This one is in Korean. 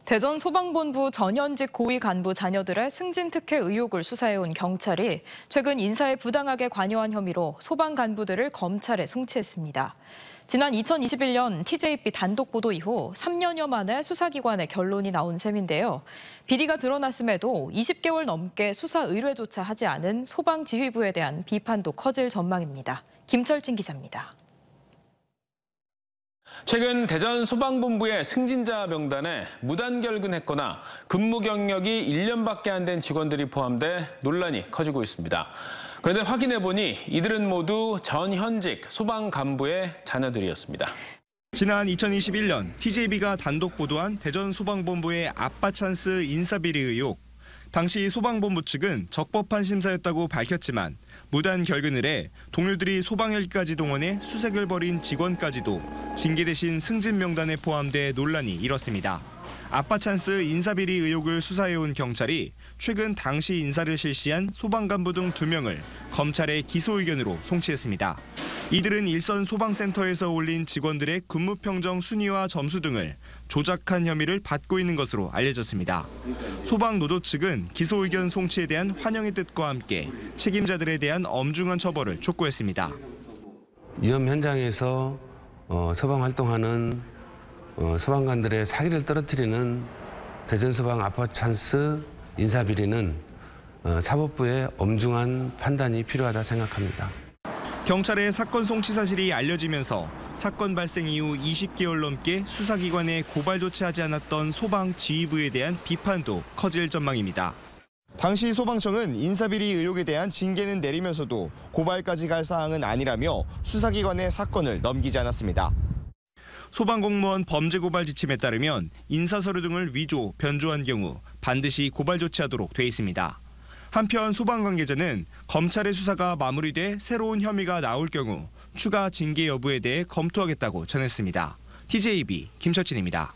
대전 소방본부 전현직 고위 간부 자녀들의 승진 특혜 의혹을 수사해온 경찰이 최근 인사에 부당하게 관여한 혐의로 소방 간부들을 검찰에 송치했습니다. 지난 2021년 TJB 단독 보도 이후 3년여 만에 수사기관의 결론이 나온 셈인데요. 비리가 드러났음에도 20개월 넘게 수사 의뢰조차 하지 않은 소방지휘부에 대한 비판도 커질 전망입니다. 김철진 기자입니다. 최근 대전 소방본부의 승진자 명단에 무단결근했거나 근무 경력이 1년밖에 안 된 직원들이 포함돼 논란이 커지고 있습니다. 그런데 확인해보니 이들은 모두 전현직 소방간부의 자녀들이었습니다. 지난 2021년 TJB가 단독 보도한 대전 소방본부의 아빠 찬스 인사비리 의혹. 당시 소방본부 측은 적법한 심사였다고 밝혔지만 무단 결근을 해 동료들이 소방헬기까지 동원해 수색을 벌인 직원까지도 징계 대신 승진 명단에 포함돼 논란이 일었습니다. 아빠 찬스 인사비리 의혹을 수사해온 경찰이 최근 당시 인사를 실시한 소방간부 등 2명을 검찰에 기소 의견으로 송치했습니다. 이들은 일선 소방센터에서 올린 직원들의 근무 평정 순위와 점수 등을 조작한 혐의를 받고 있는 것으로 알려졌습니다. 소방노조 측은 기소 의견 송치에 대한 환영의 뜻과 함께 책임자들에 대한 엄중한 처벌을 촉구했습니다. 위험 현장에서 소방 활동하는 소방관들의 사기를 떨어뜨리는 대전소방 아빠 찬스 인사비리는 사법부의 엄중한 판단이 필요하다 생각합니다. 경찰의 사건 송치 사실이 알려지면서 사건 발생 이후 20개월 넘게 수사기관에 고발 조치하지 않았던 소방지휘부에 대한 비판도 커질 전망입니다. 당시 소방청은 인사비리 의혹에 대한 징계는 내리면서도 고발까지 갈 사항은 아니라며 수사기관에 사건을 넘기지 않았습니다. 소방공무원 범죄고발 지침에 따르면 인사서류 등을 위조, 변조한 경우 반드시 고발 조치하도록 돼 있습니다. 한편 소방 관계자는 검찰의 수사가 마무리돼 새로운 혐의가 나올 경우 추가 징계 여부에 대해 검토하겠다고 전했습니다. TJB 김철진입니다.